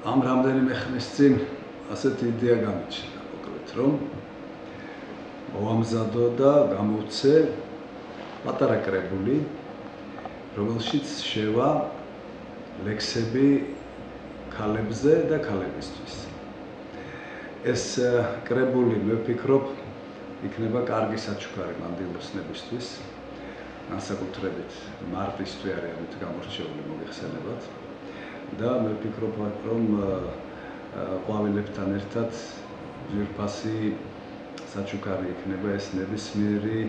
ამ რამდენიმე ხნის წინ ასეთი იდეა გამიჩნდა, მოკლედ, რომ მოვამზადო და გამოვცე პატარა კრებული, რომელშიც შევა ლექსები ქალებზე და ქალებისთვის. ეს კრებული, მე ვფიქრობ, იქნება კარგი საჩუქარი მანდილოსნებისთვის, განსაკუთრებით მარტისთვის არის ამით გამორჩეული მოგეხსენებათ. და მე ვფიქრობ, რომ ყვავილებთან ერთად ძვირფასი საჩუქარი იქნება ეს ნებისმიერი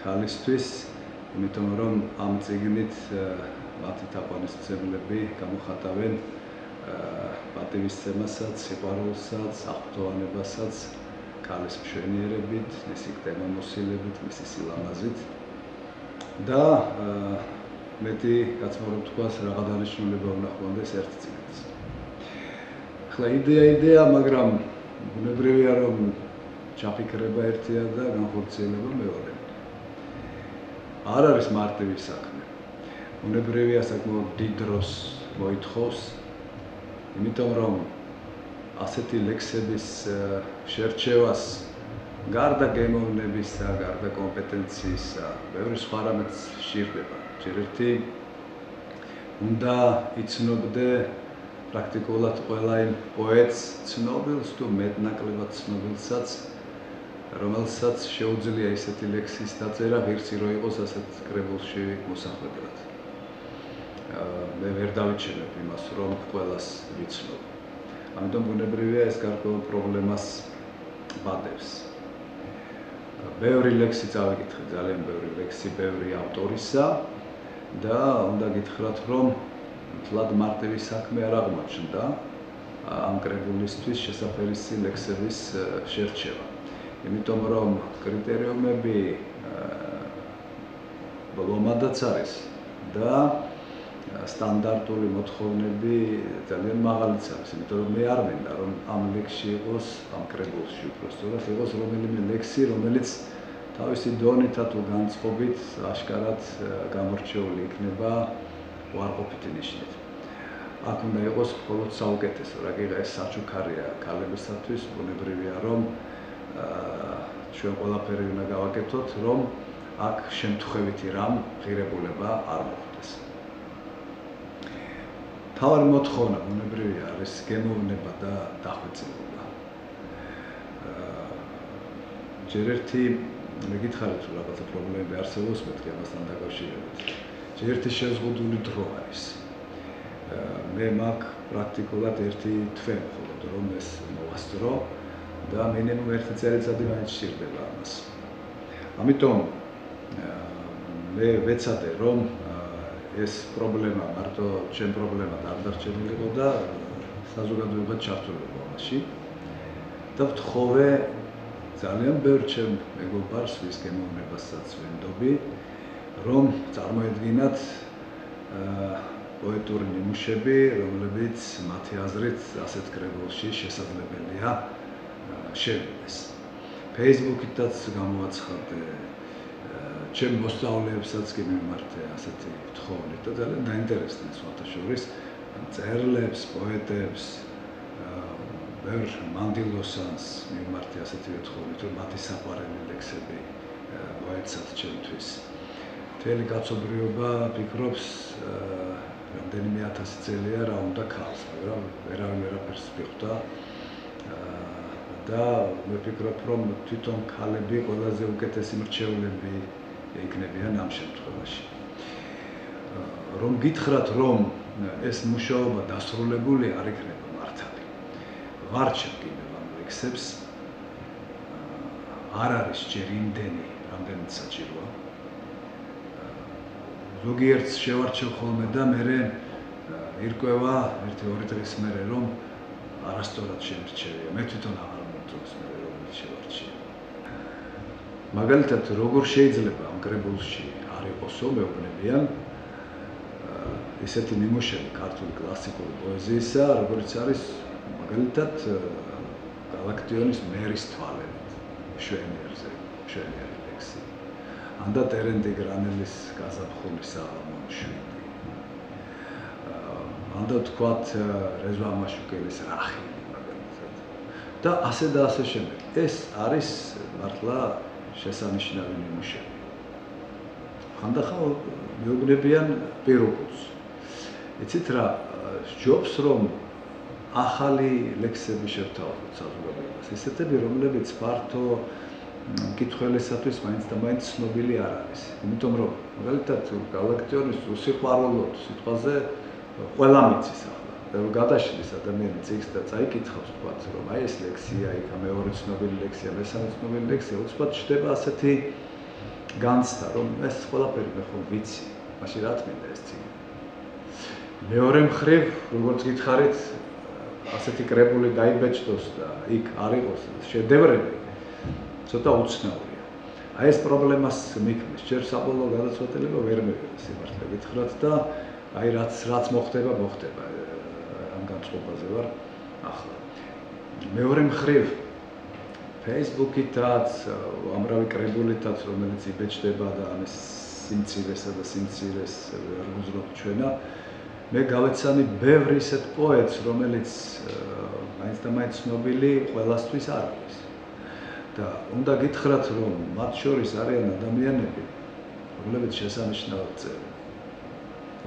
ქალისთვის, იმიტომ რომ ამ წიგნით მათი თაყვანისმცემლები გამოხატავენ პატივისცემასაც, სიყვარულსაც, აღფრთოვანებასაც, ქალის მშვენიერებით, მისი კტემამოსილებით, მისი სილამაზით და მეტი გაცმარობ თქვას რაღაც დანიშნულება უნდა ჰქონდეს ერთ წიგნს. ახლა იდეა, მაგრამ ბუნებრივია რომ ჩაფიქრება ერთია და განხორციელება მეორე. არ არის მარტივი საქმე. ბუნებრივია საკმაოდ დიდ დროს მოითხოვს, იმიტომ რომ ასეთი ლექსების შერჩევას გარდა გემოვნებისა, გარდა კომპეტენციისა, ბევრი სხვა რამეც სჭირდება. ჯერერთი უნდა იცნობდე პრაქტიკულად ყველა იმ პოეტს, ცნობილს თუ მეტნაკლებად ცნობილსაც, რომელსაც შეუძლია ისეთი ლექსის დაწერა, ღირსი რო იყოს ასეთ კრებულში მოსახვედრად. მე ვერ დავიჩენებ იმას, რომ ყველას ვიცნობ. ამიტომ ბუნებრივია ეს გარკვეულ პრობლემას ბადებს. ბევრი ლექსი წავიკითხე, ძალიან ბევრი ლექსი, ბევრი ავტორისა და უნდა გითხრათ, რომ მთლად მარტივი საქმე არ აღმოჩნდა ამ კრებულისთვის შესაფერისი ლექსების შერჩევა. იმიტომ რომ კრიტერიუმები ბოლომადაც არის და სტანდარტული მოთხოვნები ძალიან მაღალიც არის, იმიტომ რომ მე არ მინდა რომ ამ ლექსში იყოს, ამ კრებულში უბრალოდ იყოს რომელიმე ლექსი, რომელიც თავისი დონითა თუ განწყობით აშკარად გამორჩეული იქნება უარყოფითი ნიშნით. აქ უნდა იყოს მხოლოდ საუკეთესო, რა გიღა ეს საჩუქარია ქალებისათვის, ბუნებრივია რომ ჩვენ ყველაფერი უნდა გავაკეთოთ, რომ აქ შემთხვევითი რამ ღირებულება არ მოხდეს. თავარი მოთხოვნა ბუნებრივია არის გემოვნება და დახვეწილობა. ჯერერთი მე გითხარით რომ რაღაცა პრობლემები არსებობს მეთქი ამასთან დაკავშირებით. ჯერერთი შეზღუდული დრო არის. მე მაგ პრაქტიკულად ერთი თვე მხოლოდ რომ ეს მოვასწრო და მინიმუმ ერთი წელიწადი მაინც სჭირდება ამას. ამიტომ მე ვეცადე რომ ეს პრობლემა მარტო ჩემ პრობლემად არ დარჩენილიყო და საზოგადოებად ჩართულიყო ამაში და ვთხოვე ძალიან ბევრ ჩემ მეგობარს, ვის გემოვნებასაც ვენდობი, რომ წარმოედგინათ პოეტური ნიმუშები, რომლებიც მათი აზრით ასეთ კრებულში შესაძლებელია შევიდეს. Facebook-ითაც გამოვაცხადე, ჩემ მოსწავლეებსაც კი მიმართე ასეთი თხოვნით და ძალიან დაინტერესდნენ სხვათა შორის მწერლებს, პოეტებს, ბევრ მანდილოსანს მიმართე ასეთივე თხოვნით, რომ მათი საყვარელი ლექსები მოეცათ ჩემთვის. მთელი კაცობრიობა ფიქრობს, რამდენიმე ათასი წელია რა უნდა ქალს, მაგრამ ვერავინ ვერაფერს მიხვდა და მე ვფიქრობ, რომ თვითონ ქალები ყველაზე უკეთესი მრჩევლები იქნებიან ამ შემთხვევაში. რომ გითხრათ, რომ ეს მუშაობა დასრულებული არ იქნება მართალი. ვარჩევ კიდევ ამ ლექსებს, არ არის ჯერ იმდენი, რამდენიც საჭიროა. ზოგიერთს შევარჩევ ხოლმე და მერე ირკვევა 1-2 დღის მერე, რომ არასწორად შემირჩევია. მე თვითონ აღარ მომწონს მე რომელიც შევარჩიე. მაგალითად, როგორ შეიძლება ამ კრებულში არ იყოსო, მეუბნებიან ისეთი ნიმუშები ქართული კლასიკური პოეზიისა, როგორც არის მაგალითად გალაქტიონის მერის თვალებით, შვენიერზე, შვენიერი ლექსი. ანდა ტერენტი გრანელის გაზაფხულის საღამო 7. ანუ თქვათ რეზვა მაშუკელის რახილი მაგალითად და ასე შემდეგ. ეს არის მართლა შესანიშნავი ნიმუშები. ხანდახან მეუბნებიან პირობებს. იცით რა, ჯობს რომ ახალი ლექსები შევთავაზოთ საზოგადოებას. ისეთები, რომლებიც ფართო მკითხველისათვის მაინც და მაინც ცნობილი არ არის. იმიტომ რომ მაგალითად გალაქტიონის უსიყვარულოდ სიტყვაზე ყველა მიცის ახლა. რომ გადაშლის ადამიანი წიგნს და წაიკითხავს თქვათ, რომ აი ეს ლექსია, იქ მეორე ცნობილი ლექსია, მესამე ცნობილი ლექსია, უცბად ჩდება ასეთი განცდა, რომ ეს ყველაფერი მე ხომ ვიცი. მაშინ რა თქმა ეს წიგნი. მეორე მხრივ, როგორც გითხარით, ასეთი კრებული დაიბეჭდოს და იქ არ იყოს შედევრები, ცოტა უცნაურია. აი ეს პრობლემას მიქმნის. ჯერ საბოლოო გადაწყვეტილება ვერ მივიღე სიმართლე გითხრათ და აი რაც მოხდება. ამ განწყობაზე ვარ ახლა. მეორე მხრივ, Facebook-ითაც, ამრავი კრებულითაც, რომელიც იბეჭდება და ამის სიმცირესა და სიმცირეს ვერ გუძლებთ ჩვენა, მე გავეცანი ბევრი ისეთ პოეტს, რომელიც მაინც და მაინც ცნობილი ყველასთვის არ არის. და უნდა გითხრათ, რომ მათ შორის არიან ადამიანები, რომლებიც შესანიშნავად წერენ.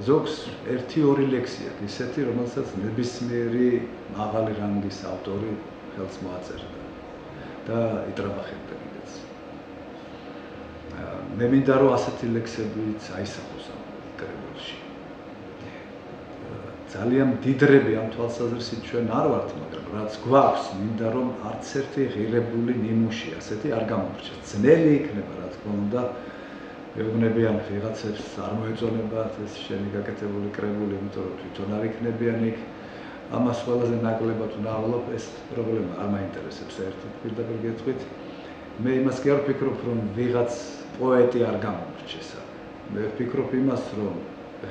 ზოგს 1-2 ლექსი აქვს ისეთი, რომელსაც ნებისმიერი მაღალი რანგის ავტორი ხელს მოაწერდა და იტრაბახებდა კიდეც. მე მინდა რომ ასეთი ლექსებიც აისახოს ამ კრებულში. ძალიან დიდრები ამ თვალსაზრისით ჩვენ არ ვართ, მაგრამ რაც გვაქვს, მინდა რომ არც ერთი ღირებული ნიმუში ასეთი არ გამოვრჩეს. ძნელი იქნება, რა თქმა უნდა, მეუბნებიან ვიღაცებს არ მოეწონებათ ეს შენი გაკეთებული კრებული, იმიტომ რომ თვითონ არ იქნებიან იქ. ამას ყველაზე ნაკლებად უნდა ავალობ, ეს პრობლემა არ მაინტერესებს საერთოდ პირდაპირ გეტყვით. მე იმას კი არ ვფიქრობ, რომ ვიღაც პოეტი არ გამოვრჩეს. მე ვფიქრობ იმას, რომ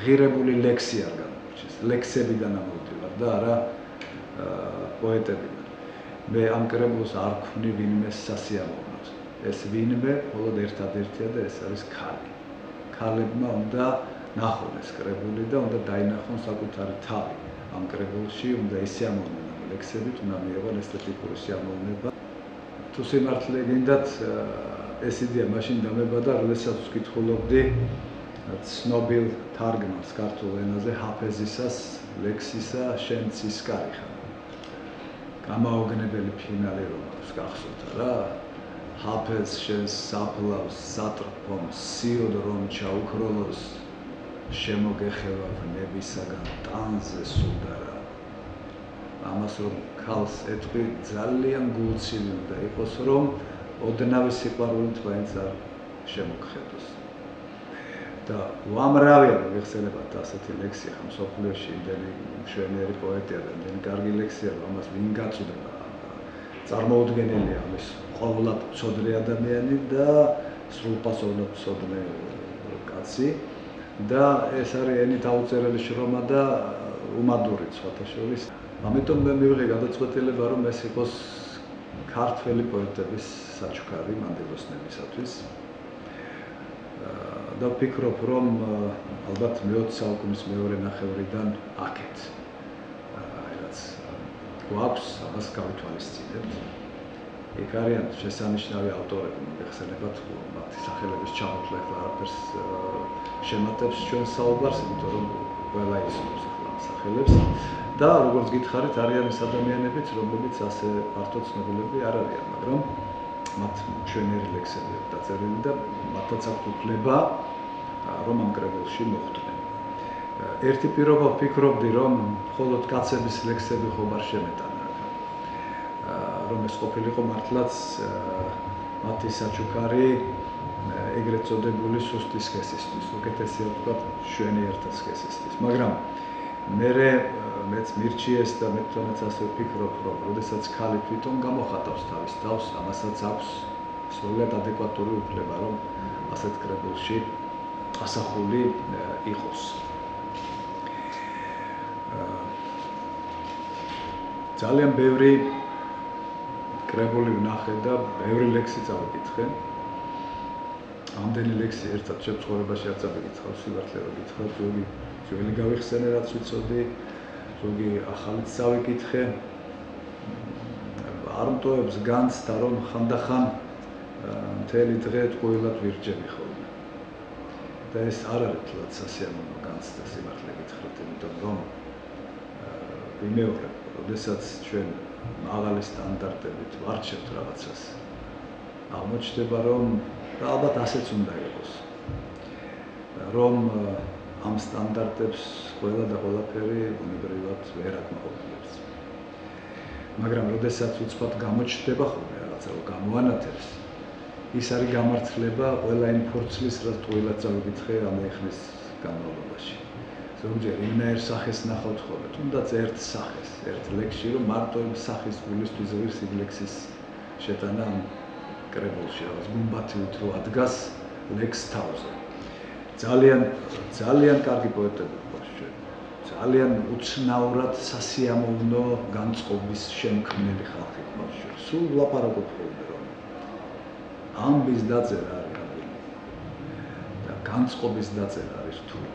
ღირებული ლექსი არ გამოვრჩეს. ლექსებიდან ამოვდივარ და არა პოეტებიდან. მე ამ კრებულს არ ვქმნი ვინმეს სასიამოვნოდ. ეს ვინმე მხოლოდ ერთადერთია და ეს არის ქალი. ქალებმა უნდა ნახონ ეს კრებული და უნდა დაინახონ საკუთარი თავი. ამ კრებულში უნდა ისიამოვნონ ამ ლექსებით, უნდა მიიღონ ესთეტიკური სიამოვნება. თუ სიმართლე გინდათ, ეს იდეა მაშინ დამებადა, როდესაც ვკითხულობდი ცნობილ თარგმანს ქართულ ენაზე ჰაფეზისას ლექსისა შენ ცისკარი ხარ. გამაოგნებელი ფინალი რომს გახსოვთ რა? ჰაფეზ შენ საფლავს სატრფომ სიოდ რომ ჩაუქროლოს შემოგეხება ნებისაგან ტანზე სუდარა. ამას რომ ქალს ეთქვი ძალიან გულცივი უნდა იყოს, რომ ოდნავი სიყვარულით მაინც არ შემოგხედოს. და უამრავია მიხსენებათ ასეთი ლექსი ხა მსოფლიოში, იმდენი მშვენიერი პოეტია და იმდენი კარგი ლექსია, რომ ამას ვინ გაწვდება. წარმოუდგენელია ამის ყოვლად მცოდნე ადამიანი და სრულპასოვნად მცოდნე კაცი. და ეს არის ენით აუწერელი შრომა და უმადური სხვათა შორის. ამიტომ მე მივიღე გადაწყვეტილება, რომ ეს იყოს ქართველი პოეტების საჩუქარი მანდილოსნებისათვის. და ვფიქრობ, რომ ალბათ მე-20 საუკუნის მეორე ნახევრიდან აქეთ რაც გვაქვს, ამას გავითვალისწინებთ. იქ არიან შესანიშნავი ავტორები, მოგეხსენებათ, მათი სახელების ჩამოთვლა ახლა არაფერს შემატებს ჩვენ საუბარს, იმიტომ რომ ყველა იცნობს ახლა სახელებს. და როგორც გითხარით, არიან ის ადამიანებიც, რომლებიც ასე ფართო ცნობილები არ არიან, მაგრამ მათ მშვენიერი ლექსები აქვს დაწერილი და მათაც აქვს უფლება რომ ამ კრებულში მოხვდნენ. ერთი პირობა ვფიქრობდი, რომ მხოლოდ კაცების ლექსები ხომ არ შემეტანა. რომ ეს ყოფილიყო მართლაც მათი საჩუქარი ეგრეთ წოდებული სუსტი სქესისთვის, უკეთესია ვთქვათ შვენიერთა სქესისთვის. მაგრამ მეც მირჩიეს და მე თვითონაც ასე ვფიქრობ, რომ როდესაც ქალი თვითონ გამოხატავს თავის თავს, ამასაც აქვს სრულიად ადეკვატური უფლება, რომ ასეთ კრებულში ასახული იყოს. ძალიან ბევრი კრებული ვნახე და ბევრი ლექსი წავიკითხე. ამდენი ლექსი ერთად შემთხვევაში არ წავიკითხავ, სიმართლე რომ გითხრათ, ძველი გავიხსენე, რაც ვიცოდი. ზოგი ახალიც წავიკითხე. არ მტოვებს განცდა, რომ ხანდახან მთელი დღე ტყუილად ვირჯები ხოლმე. და ეს არ არის თლაც სასიამოვნო განცდა სიმართლე გითხრათ, იმიტომ რომ ვიმეორებ, როდესაც ჩვენ მაღალი სტანდარტებით ვარჩევთ რაღაცას, აღმოჩნდება, რომ ალბათ ასეც უნდა იყოს, რომ ამ სტანდარტებს ყველა და ყველაფერი უნებრივად ვერ აკმაყოფილებს. მაგრამ როდესაც უცბად გამოჩნდება ხოლმე რაღაცა, რომ გამოანათებს, ის არის გამართლება ყველა იმ ფორცლის, რაც ტყუილად წავიკითხე ამ ხნის განმავლობაში. ზოგჯერ იმნაირ სახეს ნახავთ ხოლმე, თუნდაც ერთ სახეს, ერთ ლექსში, რომ მარტო იმ სახის გულისთვის ღირს იმ ლექსის შეტანა ამ კრებულში, რაღაც გუმბათივით რო ადგას ლექს თავზე. ძალიან კარგი პოეტები გვაქვს ჩვენ. ძალიან უცნაურად სასიამოვნო განწყობის შემქმნელი ხალხი გვაქვს ჩვენ. სულ ვლაპარაკობ ხოლმე, რომ ამბის დაწერა არის რაბილი და განწყობის დაწერა არის რთული.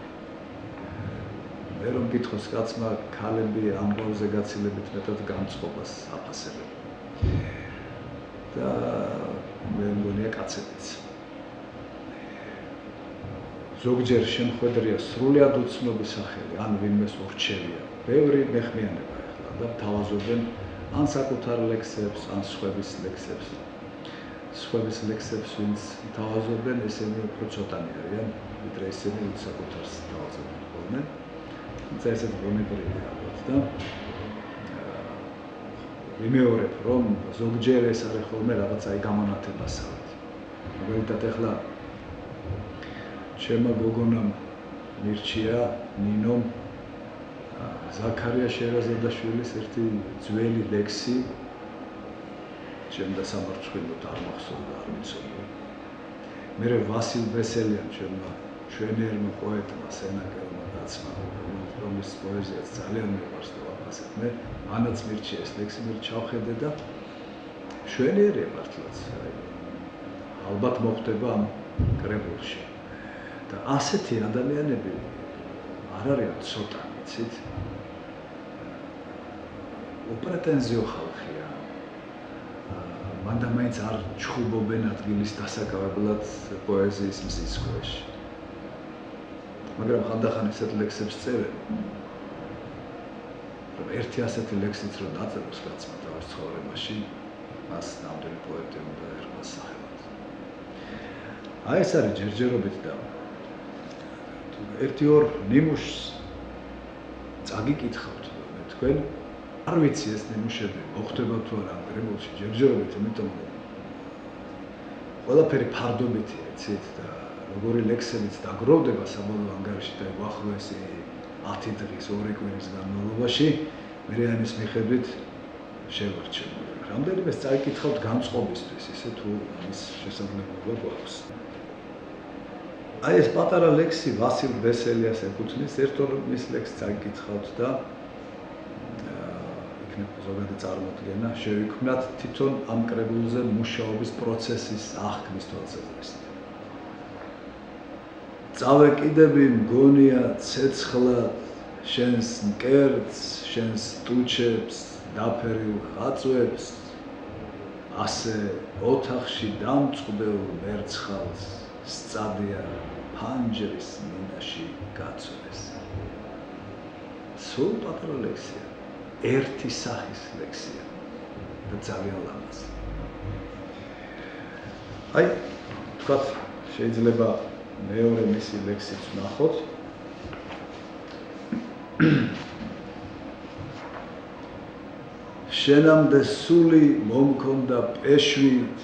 მე რომ გითხოს კაცმა, ქალები ამბავზე გაცილებით მეტად განწყობას აფასებენ. და მე მგონია კაცებიც. ზოგჯერ შემხვედრია სრულიად უცნობი სახელი, ან ვინმეს ურჩევია. ბევრი მეხმიანება ახლა და თავაზობენ ან საკუთარ ლექსებს, ან სხვების ლექსებს. სხვების ლექსებს ვინც თავაზობენ, ესენი უფრო ცოტანი არიან, ვიდრე ესენი ვინც საკუთარს თავაზობენ ხოლმე. თუმცა ესეც ბუნებრივია ალბათ და ვიმეორებ, რომ ზოგჯერ ეს არის ხოლმე რაღაცა გამონათებასავით. მაგალითად ახლა ჩემმა გოგონამ მირჩია ნინომ ზაქარია შერაზადაშვილის ერთი ძველი ლექსი ჩემდა სამარცხვინოდ არ მახსოვდა, არ ვიცოდი. მერე ვასილ ბესელიან ჩემმა ჩვენიერმა პოეტმა, სენაკერმა კაცმა, რომლის პოეზიაც ძალიან მიყვარს და ვაფასებ. მე მანაც მირჩია ეს ლექსი, მე ჩავხედე და მშვენიერია მართლაც. ალბათ მოხდება ამ კრებულში. და ასეთი ადამიანები არ არიან ცოტა, იცით? უპრეტენზიო ხალხია. მანდა მაინც არ ჩხუბობენ ადგილის დასაკავებლად პოეზიის მზის ქვეშ. მაგრამ ხანდახან ესეთ ლექსებს წერენ. რომ ერთი ასეთი ლექსიც რომ დაწეროს კაცმა თავის ცხოვრებაში, მას ნამდვილი პოეტი უნდა ერქვას სახელად. აი ეს არის ჯერჯერობით და ერთი-ორ ნიმუშს წაგიკითხავთ, თქვენ არ ვიცი ეს ნიმუშები მოხდება თუ არა ამ კრებულში ჯერჯერობით, იმიტომ რომ ყველაფერი ფარდობითია, იცით და როგორი ლექსებიც დაგროვდება საბოლოო ანგარიში და უახლოესი 10 დღის, 2 კვირის განმავლობაში, მე ამის მიხედვით შევარჩევ. რამდენიმეს წაიკითხავთ განწყობისთვის, ისე თუ ამის შესაძლებლობა გვაქვს. აი ეს პატარა ლექსი ვასილ ბესელიას ეკუთვნის, ერთ-ორ მის ლექსს წაიკითხავთ და იქნებ ზოგადი წარმოდგენა შევიქმნათ თვითონ ამ კრებულზე მუშაობის პროცესის აღქმის თვალსაზრისით. წავეკიდები მგონია ცეცხლად შენს მკერდს, შენს ტუჩებს, დაფერილ ხაწვებს, ასე ოთახში დამწყდელ მერცხალს სწადია ფანჯრის მინაში გაწვეს. სულ პატარა ლექსია, ერთი სახის ლექსია და ძალიან ლამაზი. აი, თქვათ, შეიძლება მეორე მისი ლექსიც ვნახოთ. შენამდე სული მომქონდა პეშვით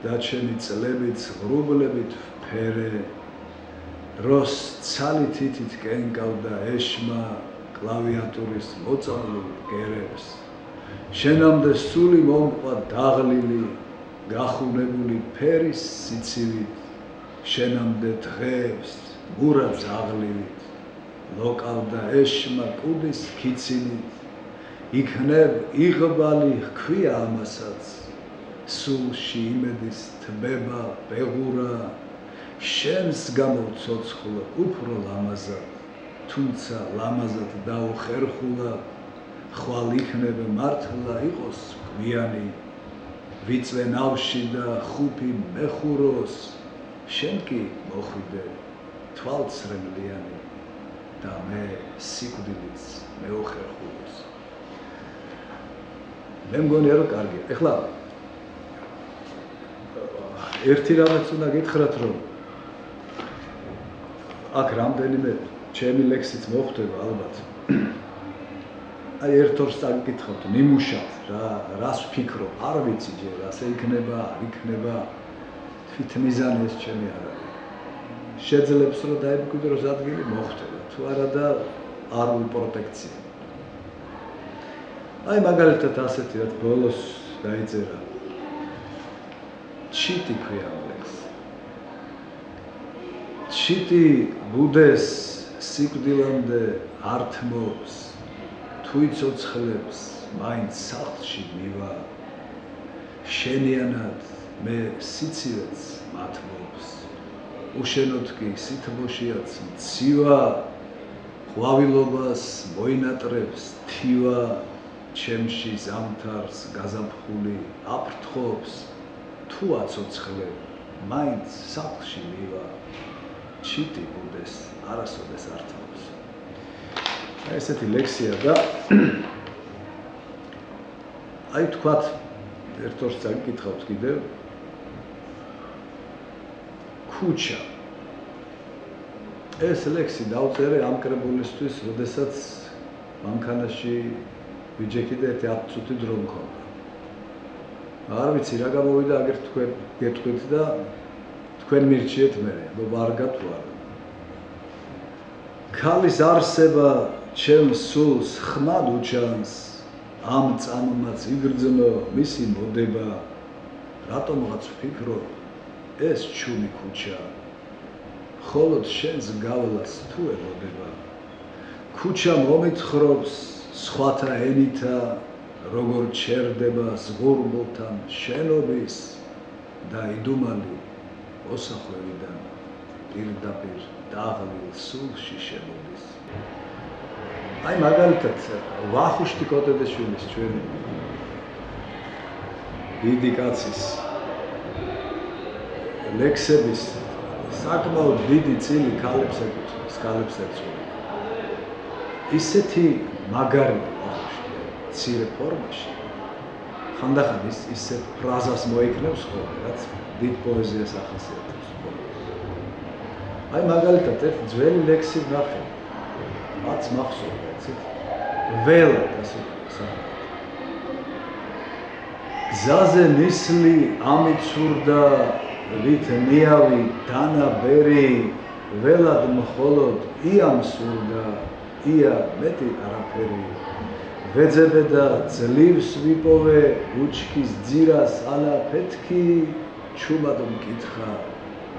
და ჩემი წლებიც ღრუბლებით ვფერე, დროს ცალი თითით კენკავდა ეშმა კლავიატურის მოწამლულ გერებს. შენამდე სული მომყვა დაღლილი, გახუნებული ფერის სიცივით, შენამდე დღეებს მურა ძაღლივით, ლოკავდა ეშმა კუდის ქიცინით, იქნებ იღბალი ჰქვია ამასაც, სულში იმედის თბება ბეღურა, შენს გამოვცოცხლ უფრო ლამაზად, თუმცა ლამაზად დაუხერხულა, ხვალ იქნება მართლა იყოს გვიანი ვიწვე ნავში და ხუფი მეხუროს შენ კი მოხვიდე თვალცრემლიანი და მე სიკვდილიც მეოხერხულოს მე მგონია რომ კარგია ეხლა ერთი რამაც უნდა გითხრათ რომ აქ რამდენიმე ჩემი ლექსიც მოხვდება ალბათ აი ერთ-ორს წაგიკითხავთ ნიმუშად რას ვფიქრობ არ ვიცი ჯერ ასე იქნება არ იქნება თვითმიზანი ეს ჩემი არ არის შეძლებს რომ დაიბკვიდროს ადგილი მოხვდება თუ არა და არ უპროტექცია აი მაგალითად ასეთი რაც ბოლოს დაიწერა ჩიტი ქვია ლექს ჩიტი ბუდეს სიკვდილამდე ართმობს თუ იცოცხლებს მაინც სახლში მივა შენიანად მე სიცივეც მათმობს უშენოდ კი სითბოშიაც მცივა ყვავილობას მოინატრებს თივა ჩემში ზამთარს გაზაფხული აფრთხობს თუ აცოცხლებ მაინც სახლში მივა ჩიტი ბუდეს არასოდეს ართმობს ესეთი ლექსია და აი თქვათ ერთ-ორს წაგიკითხავთ კიდევ ქუჩა ეს ლექსი დავწერე ამ კრებულისთვის როდესაც მანქანაში ვიჯექი და 10 წუთი დრო მქონდა არ ვიცი რა გამოვიდა აგერ თქვენ გეტყვით და თქვენ მირჩიეთ მე ვარგა თუ არა ქალის არსება ჩემ სულს ხმად უჩანს ამ წამმაც იგრძნო მისი მოდება რატომღაც ვფიქრობ ეს ჩული ქუჩა ხოლოდ შენს გავლას თუ ელოდება ქუჩა მომითხრობს სხვათა ენითა როგორ ჩერდება ზღურბულთან შენობის და იდუმალი ოსახვევიდან პირდაპირ დაღლილ სულში შემოდის აი მაგალითად ვახუშტი კოტეძეშვილის ჩვენი დიდი კაცის ლექსების საკმაოდ დიდი წილი ქალებს ეკუთვნის ქალებს ეწოდება ისეთი მაგარი ვახუშტია მცირე ფორმაში ხანდახან ისეთ ფრაზას მოიქნევს ხოლმე რაც დიდ პოეზიას ახასიათებს აი მაგალითად ერთ ძველი ლექსი ვნახე რაც მახსოვს ველად ასე გზაზე ნისლი ამიცურდა ვით ნიავი დანაბერი ველად მხოლოდ იამსურდა ია მეტი არაფერი ვეძებე და ძლივს ვიპოვე უჩქის ძირას ალაფეთქი ჩუმად მკითხა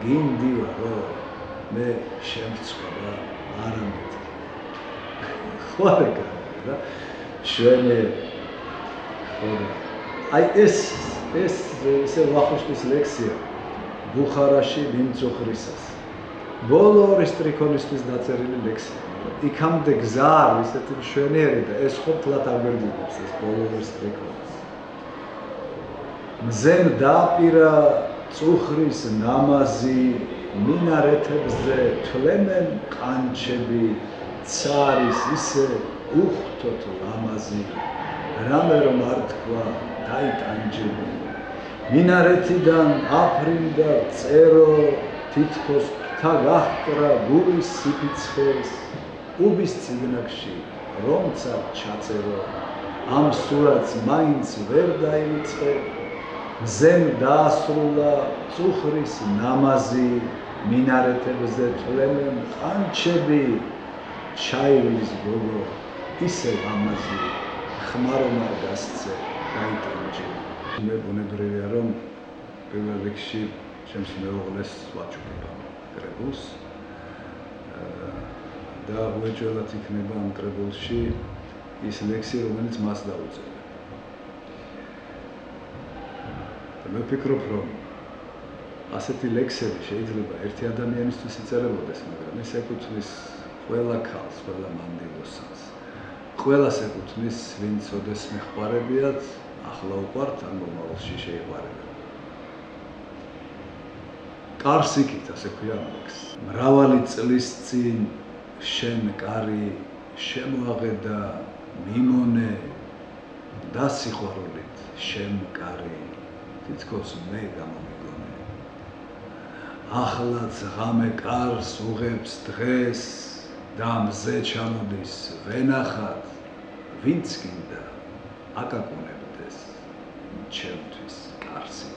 გინდივარო მე შემწყვეტა არამეთქი ხوارეკა და შვენე აი ეს ისე ვახუშტის ლექსია ბუხარაში მიმწუხრისას ბოლო ორი სტრიქონისთვის დაწერილი ლექსია იქამდე გზა არის ესეთი მშვენიერი და ეს ხო თლათ აგვერდიდებს ეს ბოლო ორი სტრიქონის მზემ დააპირა წუხრის ნამაზი მინარეთებზე თვლემენ ყანჩები цаრის ისე უხთოთ ლამაზი რამე რომ არ თქვა დაიტანჯები მინარეთიდან აფრინდა წერო თითქოს თა გაჰკრა გულის სიფიცხეს უბის წიგნაკში რომცა ჩაწერო ამ სურათს მაინც ვერ დაივიწყე მზემ დაასრულა წუხრის ნამაზი მინარეთებზე თვლემენ ყანჩები ჩაივლის გოგო ისე ლამაზი ხმარომა გასცე დაიტანჯები მე ბუნებრივია რომ პირველ რიგში ჩემს მეუღლეს ვაჩუქებ ამ კრებულს და უეჭველად იქნება ამ კრებულში ის ლექსი რომელიც მას დაუწერა და მე ვფიქრობ რომ ასეთი ლექსები შეიძლება ერთი ადამიანისთვის იწერებოდეს მაგრამ ეს ეკუთვნის ყველა ქალს, ყველა მანდილოსანს, ყველას ეკუთვნის, ვინც ოდეს მეხყვარებიათ, ახლა უყვართ, ან მომავალში შეიყვარებენ. კარს იქით, ასე ქვია ამბობს. მრავალი წლის წინ შენ კარი შემოაღედა მიმონე და სიყვარულით შენ კარი თითქოს მე გამომიგონე. ახლაც ღამე კარს უღებს დღეს და მზე ჩამოდის ვენახად, ვინც გინდა აკაკუნებდეს ჩემთვის კარს.